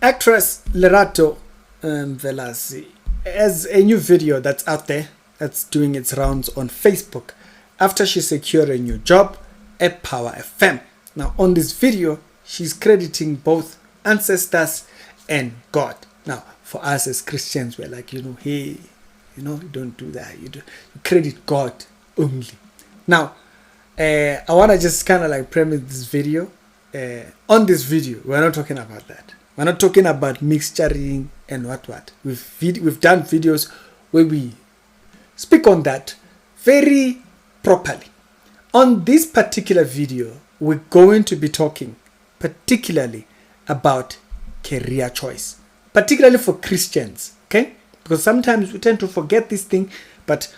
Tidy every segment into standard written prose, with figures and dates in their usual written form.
Actress Lerato Mvelase has a new video that's out there that's doing its rounds on Facebook after she secured a new job at Power FM. Now, on this video, she's crediting both ancestors and God. Now, for us as Christians, we're like, hey, you don't do that. You credit God only. Now, I want to just kind of like premise this video. On this video, we're not talking about that. We're not talking about mixturing and what. We've done videos where we speak on that very properly. On this particular video, we're going to be talking particularly about career choice, particularly for Christians, okay? Because sometimes we tend to forget this thing, but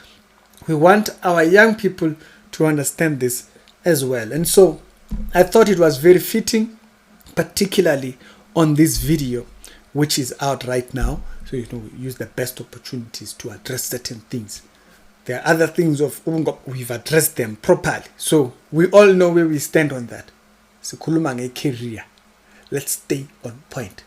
we want our young people to understand this as well. And so I thought it was very fitting, particularly on this video, which is out right now. So, we use the best opportunities to address certain things. There are other things we've addressed them properly. So we all know where we stand on that. Sikhuluma ngecareer. Let's stay on point.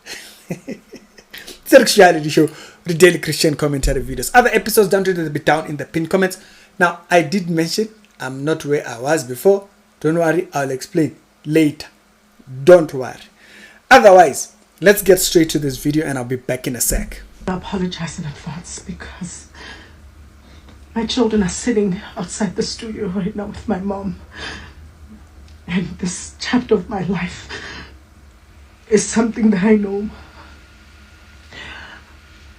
It's a reality show, the daily Christian commentary videos. Other episodes down to the bit down in the pinned comments. Now, I did mention I'm not where I was before. Don't worry, I'll explain later. Don't worry. Otherwise, let's get straight to this video and I'll be back in a sec. I apologize in advance because my children are sitting outside the studio right now with my mom. And this chapter of my life is something that I know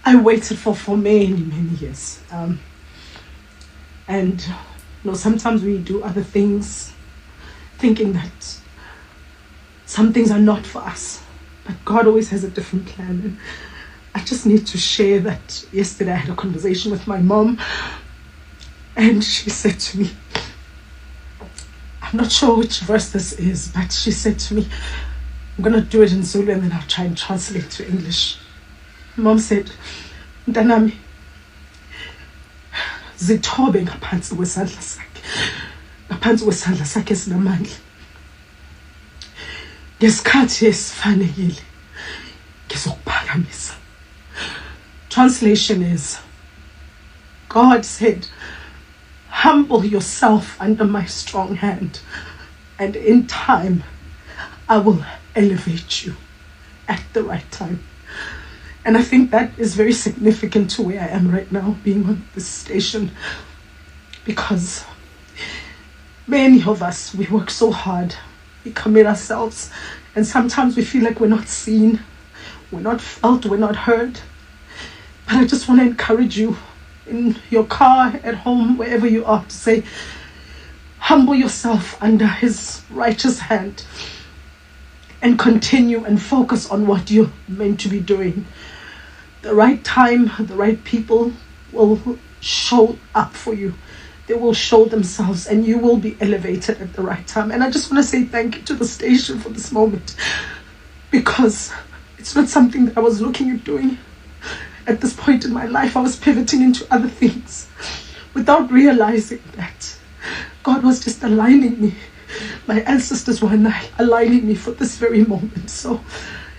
I waited for many years. And sometimes we do other things thinking that some things are not for us, but God always has a different plan. And I just need to share that yesterday I had a conversation with my mom, and she said to me, I'm not sure which verse this is, but she said to me, I'm going to do it in Zulu and then I'll try and translate to English. Mom said, Mntanami, zithobe ngaphansi kwesandla sakhe, ngaphansi kwesandla sakhe esinamandla. Ngesikhathi esifanekile ngizokuphakamisa. Translation is, God said, humble yourself under my strong hand, and in time I will elevate you at the right time. And I think that is very significant to where I am right now, being on this station, because many of us, we work so hard, we commit ourselves, and sometimes we feel like we're not seen, we're not felt, we're not heard. But I just want to encourage you in your car, at home, wherever you are, to say, humble yourself under his righteous hand and continue and focus on what you're meant to be doing. The right time, the right people will show up for you. They will show themselves and you will be elevated at the right time. And I just want to say thank you to the station for this moment, because it's not something that I was looking at doing. At this point in my life, I was pivoting into other things without realizing that God was just aligning me. My ancestors were aligning me for this very moment. So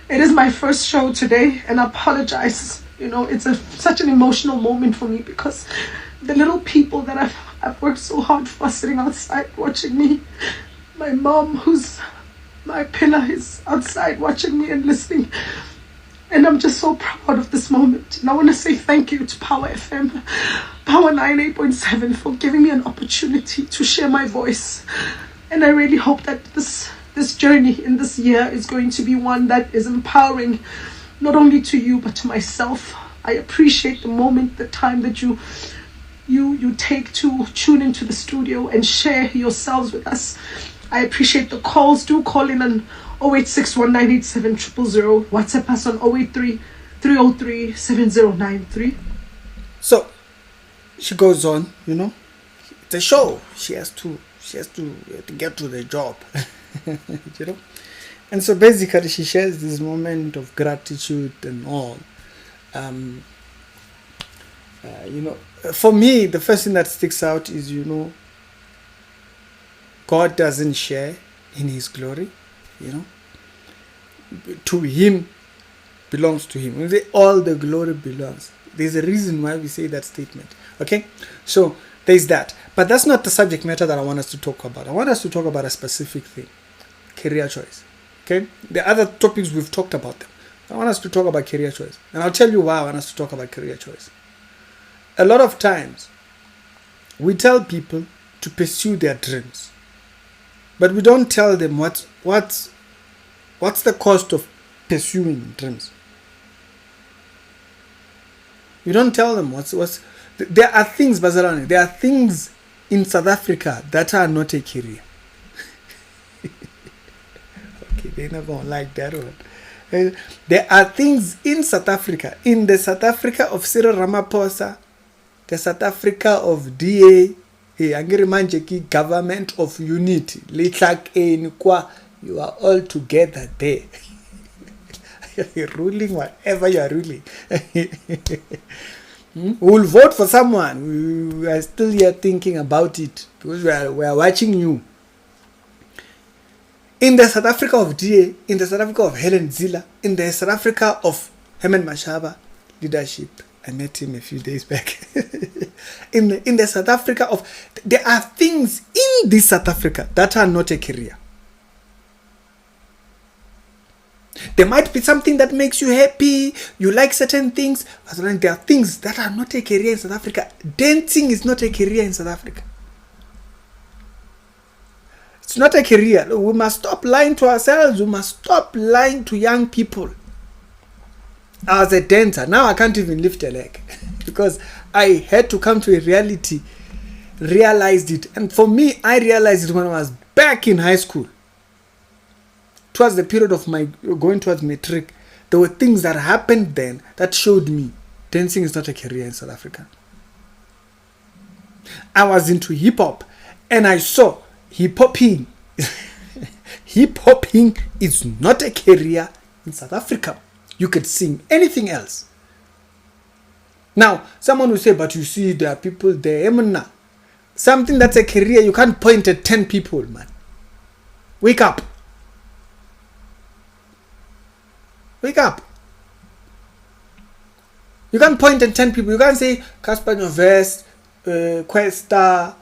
it is my first show today, and I apologize. It's such an emotional moment for me, because the little people that I've worked so hard for are sitting outside watching me. My mom, who's my pillar, is outside watching me and listening. And I'm just so proud of this moment. And I want to say thank you to Power FM, Power 98.7, for giving me an opportunity to share my voice. And I really hope that this journey in this year is going to be one that is empowering, not only to you, but to myself. I appreciate the moment, the time that you take to tune into the studio and share yourselves with us. I appreciate the calls. Do call in on 0861987000. WhatsApp us on 083-303-7093. So she goes on, it's a show. She has to get to the job. And so basically she shares this moment of gratitude and all. For me, the first thing that sticks out is, God doesn't share in his glory, To him, belongs to him. We say all the glory belongs. There's a reason why we say that statement. Okay? So there's that. But that's not the subject matter that I want us to talk about. I want us to talk about a specific thing. Career choice. Okay? The other topics we've talked about them. I want us to talk about career choice. And I'll tell you why I want us to talk about career choice. A lot of times, we tell people to pursue their dreams. But we don't tell them what's the cost of pursuing dreams. We don't tell them what's there are things, Bazalani, there are things in South Africa that are not a career. Okay, they never like that one. There are things in South Africa, in the South Africa of Cyril Ramaphosa, the South Africa of DA, government of unity. You are all together there. You're ruling whatever you are ruling. We'll vote for someone. We are still here thinking about it because we are watching you. In the South Africa of DA, in the South Africa of Helen Zille, in the South Africa of Herman Mashaba leadership. I met him a few days back. in the South Africa of, there are things in this South Africa that are not a career. There might be something that makes you happy, you like certain things, but there are things that are not a career in South Africa. Dancing is not a career in South Africa. It's not a career. We must stop lying to ourselves. We must stop lying to young people. I was a dancer. Now I can't even lift a leg because I had to come to a reality, realized it. And for me, I realized it when I was back in high school. Towards the period of my going towards matric, there were things that happened then that showed me dancing is not a career in South Africa. I was into hip hop and I saw hip hopping. Hip hopping is not a career in South Africa. You could sing anything else. Now, someone will say, but you see, there are people there. Something that's a career, you can't point at 10 people, man. Wake up. Wake up. You can't point at 10 people. You can't say Casper Nyovest, Questa,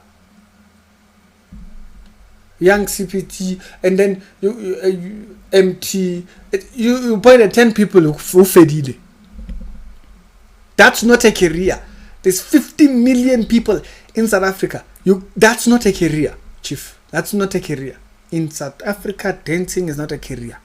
Young CPT, and then you MT. You point at 10 people who fedile. That's not a career. There's 50 million people in South Africa. That's not a career, Chief. That's not a career. In South Africa, dancing is not a career.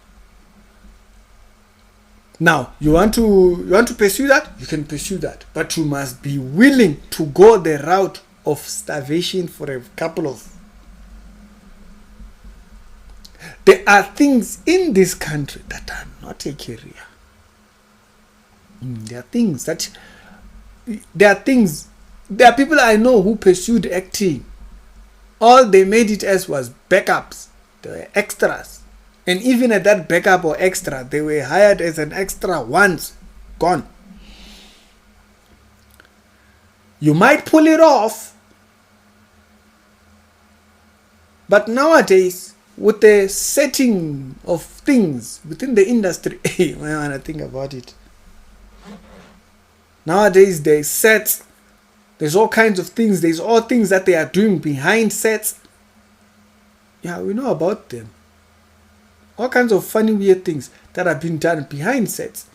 Now, you want to pursue that? You can pursue that. But you must be willing to go the route of starvation for a couple of... There are things in this country that are not a career. There are things that... There are people I know who pursued acting. All they made it as was backups. They were extras. And even at that backup or extra, they were hired as an extra once. Gone. You might pull it off. But nowadays, with the setting of things within the industry, when I think about it. Nowadays, there's sets. There's all kinds of things. There's all things that they are doing behind sets. Yeah, we know about them. All kinds of funny, weird things that have been done behind sets.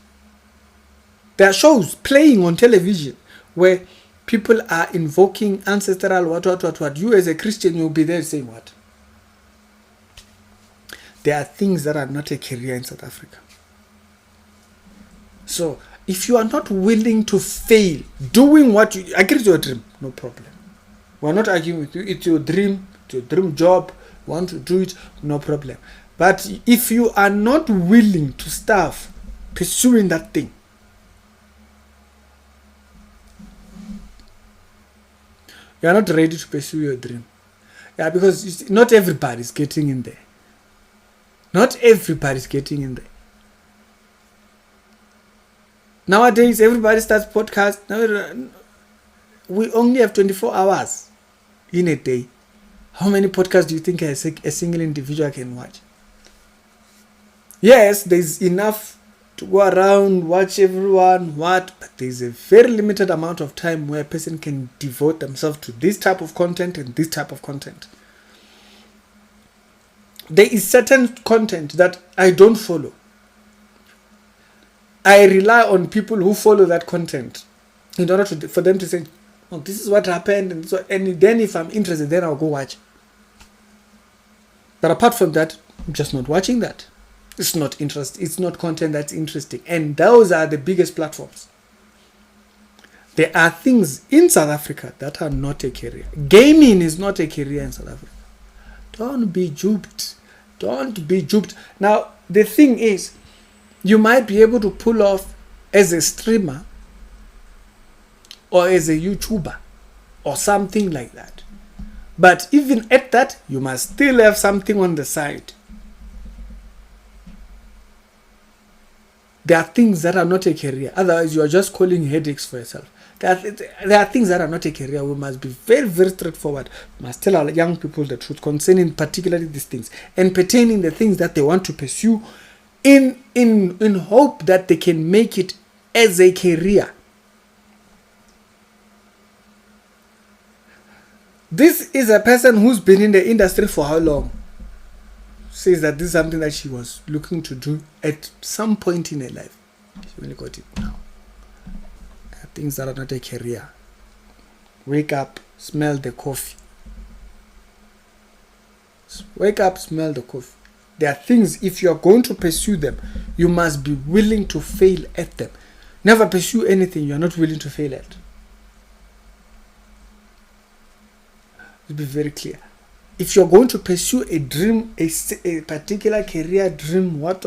There are shows playing on television where people are invoking ancestral what. You as a Christian, you'll be there saying what? There are things that are not a career in South Africa. So, if you are not willing to fail doing what you... Agree to your dream, no problem. We're not arguing with you. It's your dream, it's your dream job. You want to do it, no problem. But if you are not willing to start pursuing that thing, you are not ready to pursue your dream. Yeah, because not everybody is getting in there. Not everybody is getting in there. Nowadays, everybody starts podcasts. Now, we only have 24 hours in a day. How many podcasts do you think a single individual can watch? Yes, there's enough to go around, watch everyone, but there's a very limited amount of time where a person can devote themselves to this type of content and this type of content. There is certain content that I don't follow. I rely on people who follow that content in order for them to say, oh, this is what happened, and then if I'm interested, then I'll go watch. But apart from that, I'm just not watching that. It's not interest. It's not content that's interesting. And those are the biggest platforms. There are things in South Africa that are not a career. Gaming is not a career in South Africa. Don't be duped. Don't be duped. Now, the thing is, you might be able to pull off as a streamer or as a YouTuber or something like that. But even at that, you must still have something on the side. There are things that are not a career. Otherwise, you are just calling headaches for yourself. There are things that are not a career. We must be very, very straightforward. We must tell our young people the truth concerning particularly these things and pertaining the things that they want to pursue in hope that they can make it as a career. This is a person who's been in the industry for how long? Says that this is something that she was looking to do at some point in her life. She only got it now. Things that are not a career. Wake up, smell the coffee. Wake up, smell the coffee. There are things, if you are going to pursue them, you must be willing to fail at them. Never pursue anything you are not willing to fail at. To be very clear. If you're going to pursue a dream, a particular career dream, what,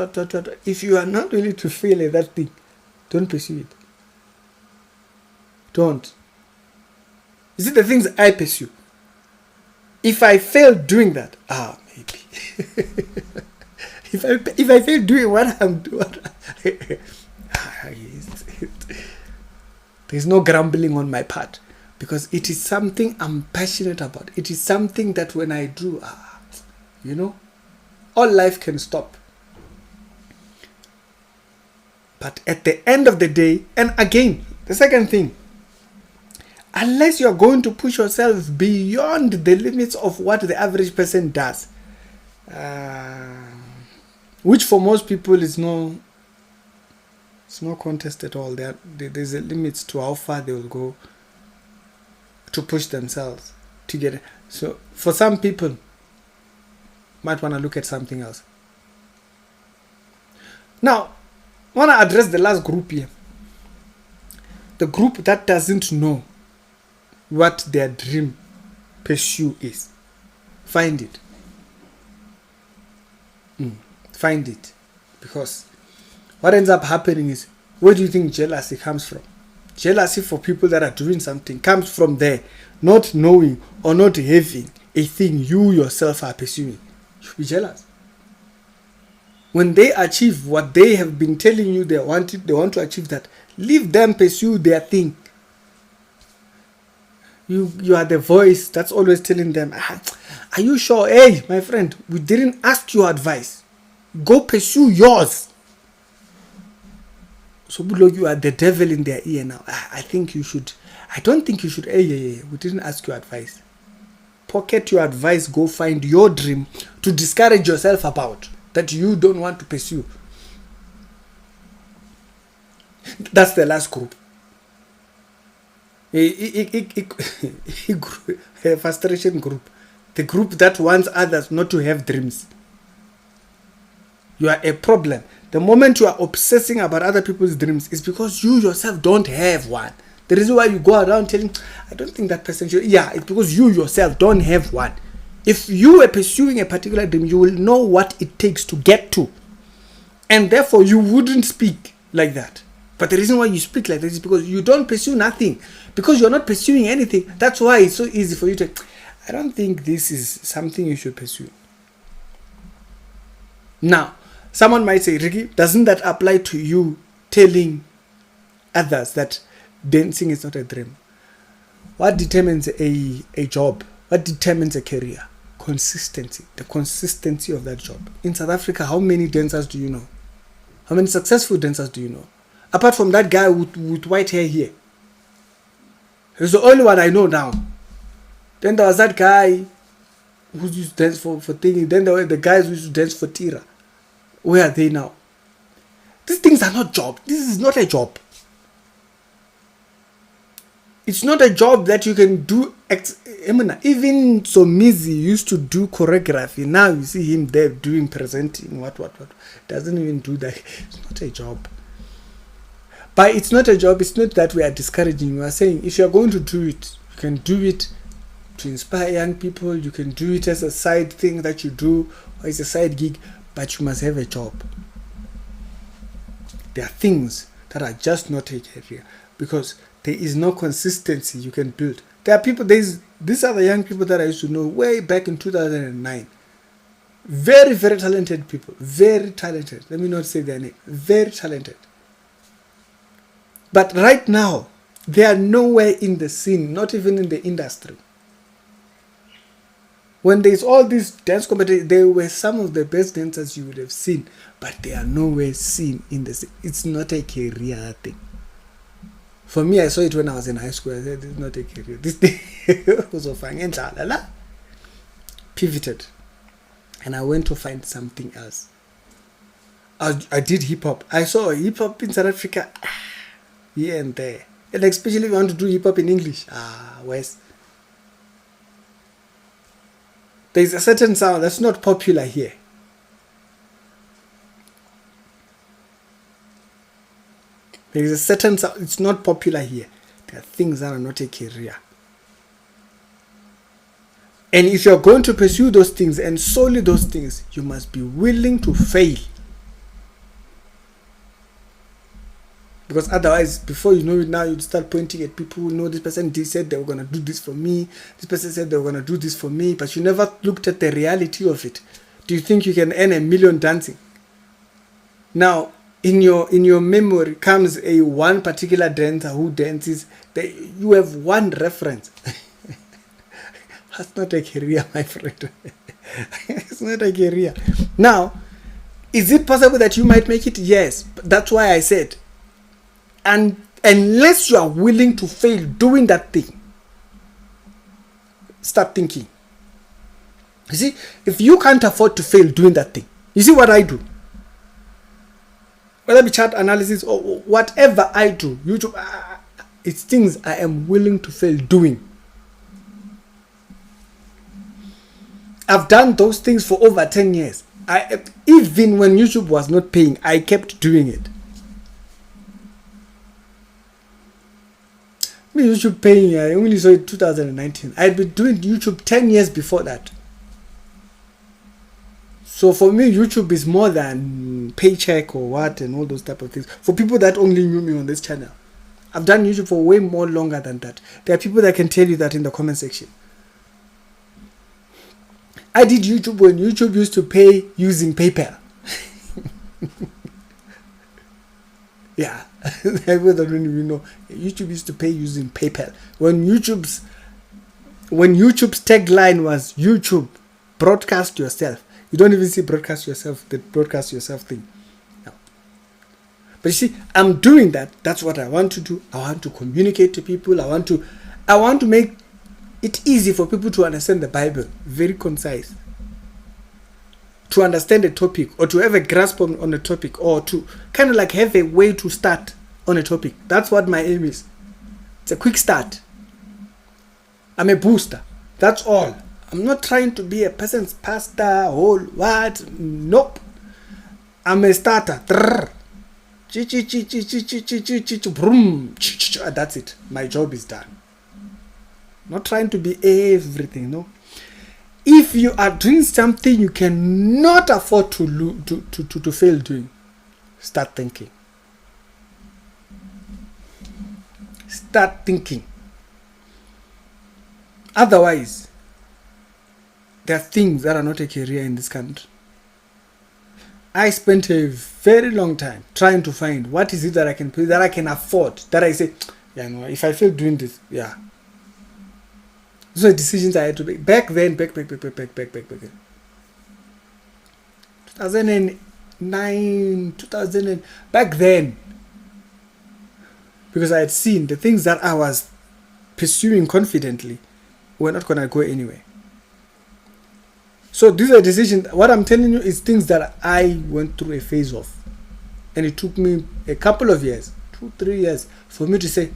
if you are not willing to fail at that thing, don't pursue it. Don't. You see, the things I pursue, if I fail doing that, maybe. if I fail doing what I'm doing, there's no grumbling on my part. Because it is something I'm passionate about. It is something that when I do, all life can stop. But at the end of the day, and again, the second thing, unless you're going to push yourself beyond the limits of what the average person does, which for most people is no contest at all. There's a limit to how far they will go to push themselves to get it. So for some people, might want to look at something else. Now, I want to address the last group here. The group that doesn't know what their dream pursue is. Find it. Find it. Because what ends up happening is, where do you think jealousy comes from? Jealousy for people that are doing something comes from there, not knowing or not having a thing you yourself are pursuing. You should be jealous. When they achieve what they have been telling you they want to achieve that, leave them pursue their thing. You are the voice that's always telling them, are you sure? Hey, my friend, we didn't ask your advice. Go pursue yours. So you are the devil in their ear now. I think you should. I don't think you should. Hey, we didn't ask your advice. Pocket your advice. Go find your dream to discourage yourself about that you don't want to pursue. That's the last group. A frustration group. The group that wants others not to have dreams. You are a problem. The moment you are obsessing about other people's dreams, is because you yourself don't have one. The reason why you go around telling, I don't think that person should. Yeah, it's because you yourself don't have one. If you were pursuing a particular dream, you will know what it takes to get to. And therefore, you wouldn't speak like that. But the reason why you speak like this is because you don't pursue nothing. Because you're not pursuing anything. That's why it's so easy for you to, I don't think this is something you should pursue. Now, someone might say, Ricky, doesn't that apply to you telling others that dancing is not a dream? What determines a job? What determines a career? Consistency. The consistency of that job. In South Africa, how many dancers do you know? How many successful dancers do you know? Apart from that guy with white hair here. He's the only one I know now. Then there was that guy who used to dance for thingy. Then there were the guys who used to dance for Tira. Where are they now? These things are not job. This is not a job. It's not a job that you can do. Even Somizi used to do choreography. Now you see him there doing presenting. What. Doesn't even do that. It's not a job. But it's not a job. It's not that we are discouraging. We are saying if you are going to do it, you can do it to inspire young people. You can do it as a side thing that you do, or as a side gig. But you must have a job. There are things that are just not a career because there is no consistency you can build. There are people, these are the young people that I used to know way back in 2009. Very, very talented people. Very talented. Let me not say their name. Very talented. But right now, they are nowhere in the scene, not even in the industry. When there's all these dance competitions, they were some of the best dancers you would have seen, but they are nowhere seen in the scene. It's not a career thing. For me, I saw it when I was in high school. I said, it's not a career. This thing was a pivoted. And I went to find something else. I did hip-hop. I saw hip-hop in South Africa here and there. And especially if you want to do hip-hop in English. West. There's a certain sound that's not popular here. There is a certain sound, it's not popular here. There are things that are not a career. And if you're going to pursue those things and solely those things, you must be willing to fail. Because otherwise, before you know it now, you start pointing at people who know this person said they were going to do this for me. This person said they were going to do this for me. But you never looked at the reality of it. Do you think you can earn $1 million dancing? Now, in your memory comes one particular dancer who dances. You have one reference. That's not a career, my friend. It's not a career. Now, is it possible that you might make it? Yes. That's why I said, and unless you are willing to fail doing that thing, start thinking. You see, if you can't afford to fail doing that thing, you see what I do? Whether it be chart analysis or whatever I do, YouTube, it's things I am willing to fail doing. I've done those things for over 10 years. Even when YouTube was not paying, I kept doing it. YouTube paying, I only saw it 2019. I had been doing YouTube 10 years before that. So for me, YouTube is more than paycheck or what and all those type of things. For people that only knew me on this channel, I've done YouTube for way more longer than that. There are people that can tell you that in the comment section. I did YouTube when YouTube used to pay using PayPal. Yeah. People that don't even know, YouTube used to pay using PayPal. When YouTube's tagline was YouTube, broadcast yourself. You don't even see broadcast yourself, the broadcast yourself thing. No. But you see, I'm doing that. That's what I want to do. I want to communicate to people. I want to make it easy for people to understand the Bible. Very concise. To understand a topic or to have a grasp on a topic or to kind of like have a way to start on a topic. That's what my aim is. It's a quick start. I'm a booster. That's all. I'm not trying to be a person's pastor, whole what? Nope. I'm a starter. That's it. My job is done. Not trying to be everything, no. If you are doing something you cannot afford to fail doing, start thinking. Start thinking. Otherwise, there are things that are not a career in this country. I spent a very long time trying to find what is it that I can pay, that I can afford, that I say, yeah, no, if I fail doing this, yeah. Those are decisions I had to make. Back then, back. 2008, 2009, 2000, and back then, because I had seen the things that I was pursuing confidently were not going to go anywhere. So these are decisions. What I'm telling you is things that I went through a phase of. And it took me a couple of years, 2-3 years, for me to say,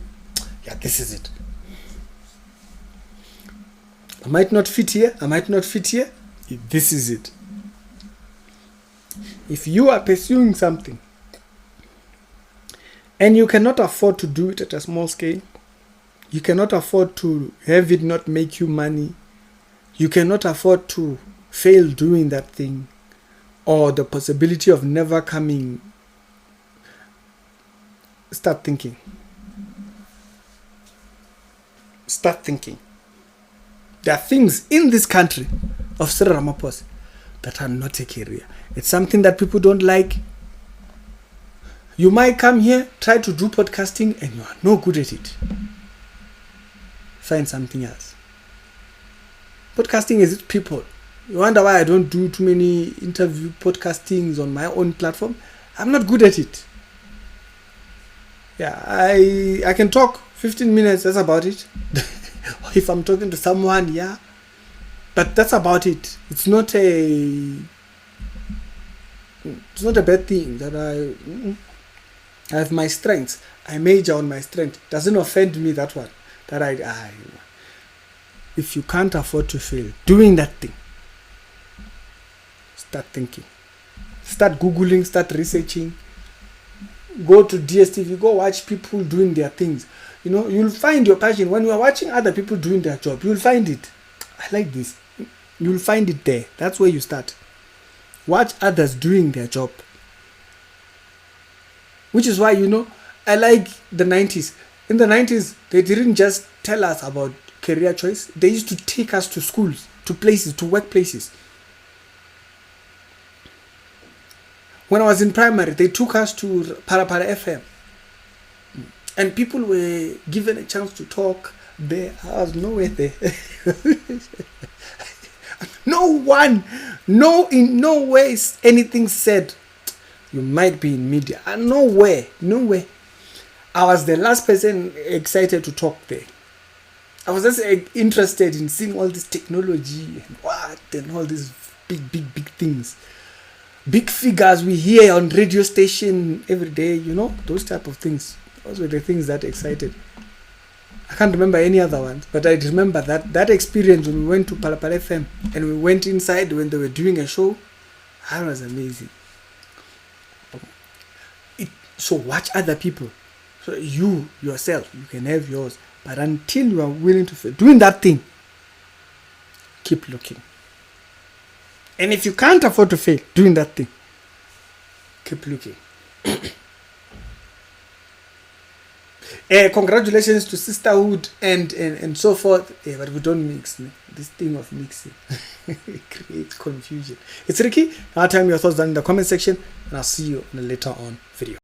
yeah, this is it. I might not fit here. I might not fit here. This is it. If you are pursuing something and you cannot afford to do it at a small scale, you cannot afford to have it not make you money, you cannot afford to fail doing that thing, or the possibility of never coming, start thinking. Start thinking. There are things in this country of Cyril Ramaphosa that are not a career. It's something that people don't like. You might come here, try to do podcasting, and you are no good at it. Find something else. Podcasting is people. You wonder why I don't do too many interview podcastings on my own platform. I'm not good at it. Yeah, I can talk 15 minutes, that's about it. If I'm talking to someone, yeah. But that's about it. It's not a bad thing that I have my strengths. I major on my strength. Doesn't offend me, that one. That I if you can't afford to fail doing that thing, start thinking. Start Googling, start researching. Go to DSTV, go watch people doing their things. You know, you'll find your passion. When you are watching other people doing their job, you'll find it. I like this. You'll find it there. That's where you start. Watch others doing their job. Which is why, you know, I like the 90s. In the 90s, they didn't just tell us about career choice. They used to take us to schools, to places, to workplaces. When I was in primary, they took us to Parapara FM. And people were given a chance to talk there. I was nowhere there. In no way is anything said. You might be in media. Nowhere. I was the last person excited to talk there. I was just interested in seeing all this technology and all these big things. Big figures we hear on radio station every day, you know, those type of things. Those were the things that excited. I can't remember any other ones, but I remember that experience when we went to Palapala FM and we went inside when they were doing a show. That was amazing. So watch other people. So you yourself, you can have yours. But until you are willing to fail doing that thing, keep looking. And if you can't afford to fail doing that thing, keep looking. Congratulations to sisterhood and so forth. But we don't mix. This thing of mixing creates confusion. It's Ricky. I'll tell me your thoughts down in the comment section, and I'll see you in a later on video.